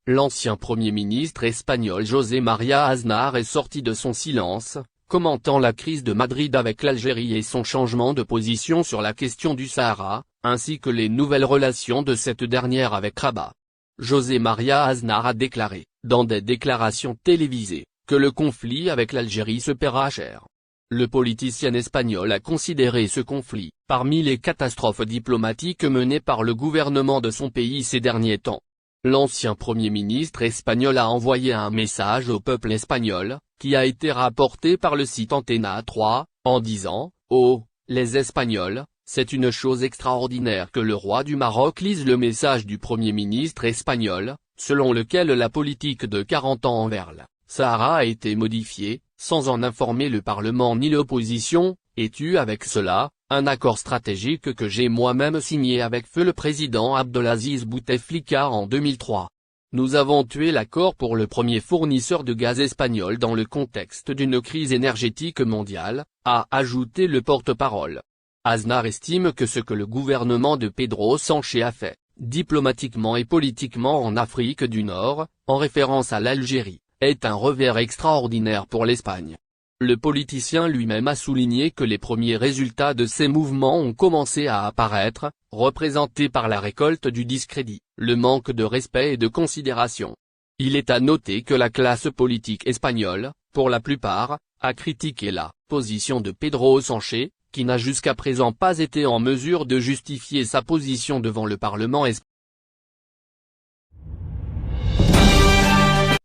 L'ancien Premier ministre espagnol José María Aznar est sorti de son silence, commentant la crise de Madrid avec l'Algérie et son changement de position sur la question du Sahara, ainsi que les nouvelles relations de cette dernière avec Rabat. José María Aznar a déclaré, dans des déclarations télévisées, que le conflit avec l'Algérie se paiera cher. Le politicien espagnol a considéré ce conflit parmi les catastrophes diplomatiques menées par le gouvernement de son pays ces derniers temps. L'ancien Premier ministre espagnol a envoyé un message au peuple espagnol, qui a été rapporté par le site Antena 3, en disant « Oh, les Espagnols, c'est une chose extraordinaire que le roi du Maroc lise le message du Premier ministre espagnol, selon lequel la politique de 40 ans envers le Sahara a été modifiée, sans en informer le Parlement ni l'opposition, et tue avec cela, un accord stratégique que j'ai moi-même signé avec feu le président Abdelaziz Bouteflika en 2003. Nous avons tué l'accord pour le premier fournisseur de gaz espagnol dans le contexte d'une crise énergétique mondiale, a ajouté le porte-parole. Aznar estime que ce que le gouvernement de Pedro Sánchez a fait, diplomatiquement et politiquement en Afrique du Nord, en référence à l'Algérie, est un revers extraordinaire pour l'Espagne. Le politicien lui-même a souligné que les premiers résultats de ces mouvements ont commencé à apparaître, représentés par la récolte du discrédit, le manque de respect et de considération. Il est à noter que la classe politique espagnole, pour la plupart, a critiqué la position de Pedro Sánchez, qui n'a jusqu'à présent pas été en mesure de justifier sa position devant le Parlement espagnol.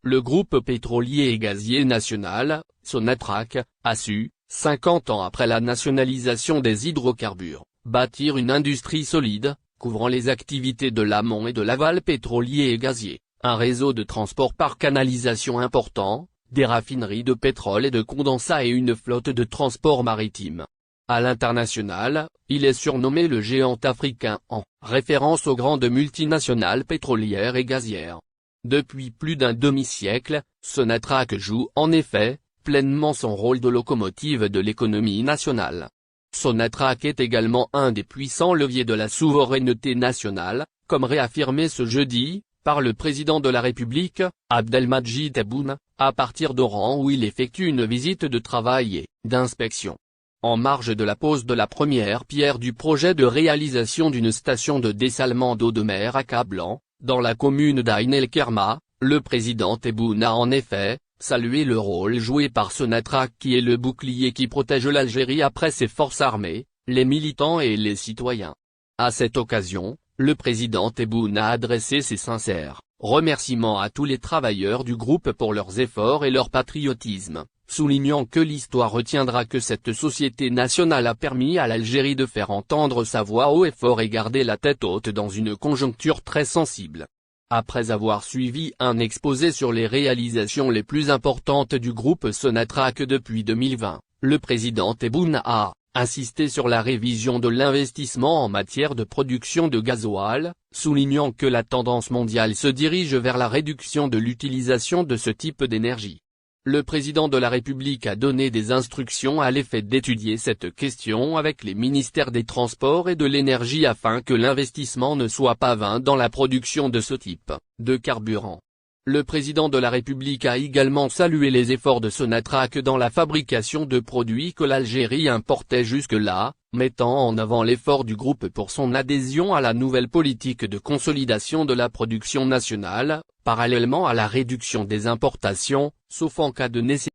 Le groupe pétrolier et gazier national, Sonatrach, a su, 50 ans après la nationalisation des hydrocarbures, bâtir une industrie solide, couvrant les activités de l'amont et de l'aval pétrolier et gazier, un réseau de transport par canalisation important, des raffineries de pétrole et de condensat et une flotte de transport maritime. À l'international, il est surnommé le géant africain en référence aux grandes multinationales pétrolières et gazières. Depuis plus d'un demi-siècle, Sonatrach joue, en effet, pleinement son rôle de locomotive de l'économie nationale. Sonatrach est également un des puissants leviers de la souveraineté nationale, comme réaffirmé ce jeudi, par le président de la République, Abdelmadjid Tebboune, à partir d'Oran où il effectue une visite de travail et d'inspection. En marge de la pose de la première pierre du projet de réalisation d'une station de dessalement d'eau de mer à Cablan, dans la commune d'Ain El Kerma, le président Tebboune a en effet salué le rôle joué par Sonatrach qui est le bouclier qui protège l'Algérie après ses forces armées, les militants et les citoyens. À cette occasion, le président Tebboune a adressé ses sincères remerciements à tous les travailleurs du groupe pour leurs efforts et leur patriotisme, soulignant que l'histoire retiendra que cette société nationale a permis à l'Algérie de faire entendre sa voix haut et fort et garder la tête haute dans une conjoncture très sensible. Après avoir suivi un exposé sur les réalisations les plus importantes du groupe Sonatrach depuis 2020, le président Tebboune a insisté sur la révision de l'investissement en matière de production de gasoil, soulignant que la tendance mondiale se dirige vers la réduction de l'utilisation de ce type d'énergie. Le président de la République a donné des instructions à l'effet d'étudier cette question avec les ministères des Transports et de l'Énergie afin que l'investissement ne soit pas vain dans la production de ce type de carburant. Le président de la République a également salué les efforts de Sonatrach dans la fabrication de produits que l'Algérie importait jusque-là, mettant en avant l'effort du groupe pour son adhésion à la nouvelle politique de consolidation de la production nationale, parallèlement à la réduction des importations, sauf en cas de nécessité.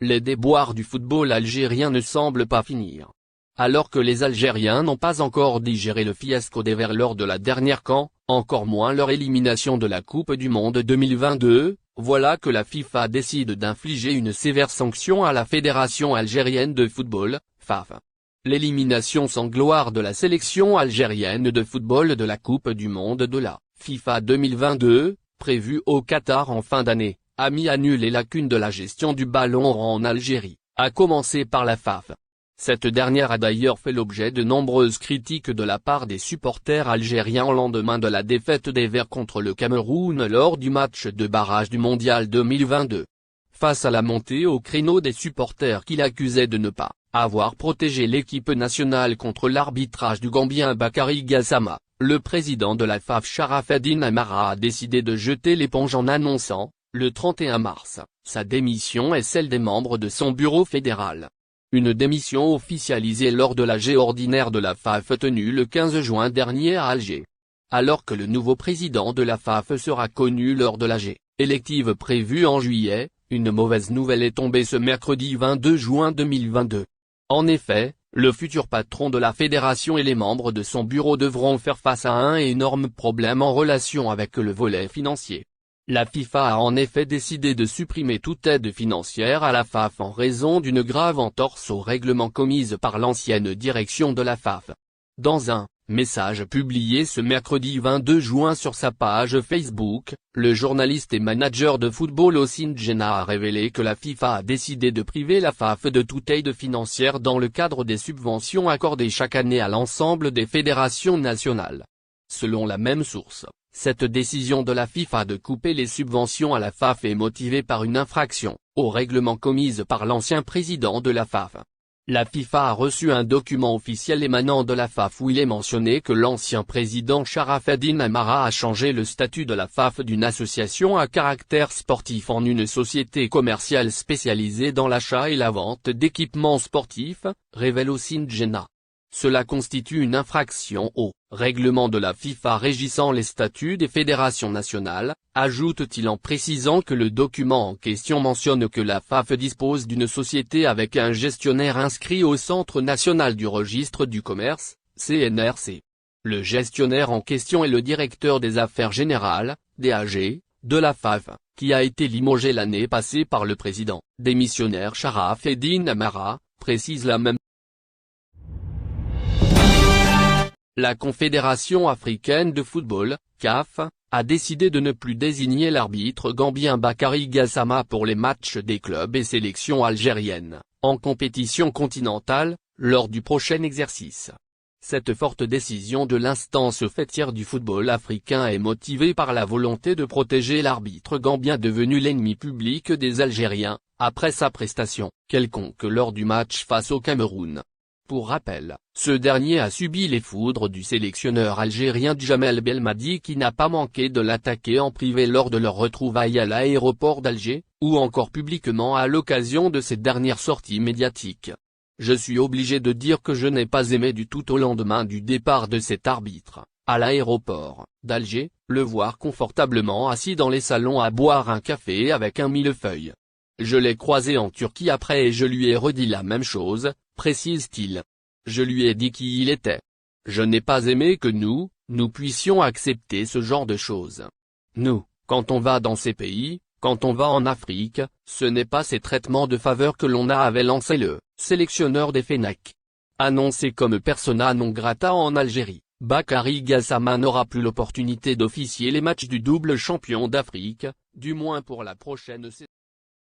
Les déboires du football algérien ne semblent pas finir. Alors que les Algériens n'ont pas encore digéré le fiasco des Verts lors de la dernière CAN, encore moins leur élimination de la Coupe du Monde 2022, voilà que la FIFA décide d'infliger une sévère sanction à la Fédération algérienne de football, FAF. L'élimination sans gloire de la sélection algérienne de football de la Coupe du Monde de la FIFA 2022, prévue au Qatar en fin d'année, a mis à nu les lacunes de la gestion du ballon en Algérie, à commencer par la FAF. Cette dernière a d'ailleurs fait l'objet de nombreuses critiques de la part des supporters algériens au lendemain de la défaite des Verts contre le Cameroun lors du match de barrage du Mondial 2022. Face à la montée au créneau des supporters qui l'accusaient de ne pas avoir protégé l'équipe nationale contre l'arbitrage du Gambien Bakary Gassama, le président de la FAF Sharafeddine Amara a décidé de jeter l'éponge en annonçant, le 31 mars, sa démission et celle des membres de son bureau fédéral. Une démission officialisée lors de l'AG ordinaire de la FAF tenue le 15 juin dernier à Alger. Alors que le nouveau président de la FAF sera connu lors de l'AG élective prévue en juillet, une mauvaise nouvelle est tombée ce mercredi 22 juin 2022. En effet, le futur patron de la fédération et les membres de son bureau devront faire face à un énorme problème en relation avec le volet financier. La FIFA a en effet décidé de supprimer toute aide financière à la FAF en raison d'une grave entorse au règlement commise par l'ancienne direction de la FAF. Dans un message publié ce mercredi 22 juin sur sa page Facebook, le journaliste et manager de football Ousine Djenna a révélé que la FIFA a décidé de priver la FAF de toute aide financière dans le cadre des subventions accordées chaque année à l'ensemble des fédérations nationales. Selon la même source, cette décision de la FIFA de couper les subventions à la FAF est motivée par une infraction au règlement commise par l'ancien président de la FAF. La FIFA a reçu un document officiel émanant de la FAF où il est mentionné que l'ancien président Sharafeddine Amara a changé le statut de la FAF d'une association à caractère sportif en une société commerciale spécialisée dans l'achat et la vente d'équipements sportifs, révèle Ousine Djenna. Cela constitue une infraction au règlement de la FIFA régissant les statuts des fédérations nationales, ajoute-t-il en précisant que le document en question mentionne que la FAF dispose d'une société avec un gestionnaire inscrit au Centre national du registre du commerce, CNRC. Le gestionnaire en question est le directeur des affaires générales, DAG, de la FAF, qui a été limogé l'année passée par le président démissionnaire Sharafeddine Amara, précise la même. La Confédération africaine de football, CAF, a décidé de ne plus désigner l'arbitre gambien Bakary Gassama pour les matchs des clubs et sélections algériennes, en compétition continentale, lors du prochain exercice. Cette forte décision de l'instance faîtière du football africain est motivée par la volonté de protéger l'arbitre gambien devenu l'ennemi public des Algériens, après sa prestation quelconque lors du match face au Cameroun. Pour rappel, ce dernier a subi les foudres du sélectionneur algérien Djamel Belmadi qui n'a pas manqué de l'attaquer en privé lors de leur retrouvailles à l'aéroport d'Alger, ou encore publiquement à l'occasion de ses dernières sorties médiatiques. Je suis obligé de dire que je n'ai pas aimé du tout au lendemain du départ de cet arbitre, à l'aéroport d'Alger, le voir confortablement assis dans les salons à boire un café avec un millefeuille. Je l'ai croisé en Turquie après et je lui ai redit la même chose, précise-t-il. Je lui ai dit qui il était. Je n'ai pas aimé que nous puissions accepter ce genre de choses. Nous, quand on va dans ces pays, quand on va en Afrique, ce n'est pas ces traitements de faveur que l'on a, avait lancé le sélectionneur des Fennecs. Annoncé comme persona non grata en Algérie, Bakary Gassama n'aura plus l'opportunité d'officier les matchs du double champion d'Afrique, du moins pour la prochaine saison.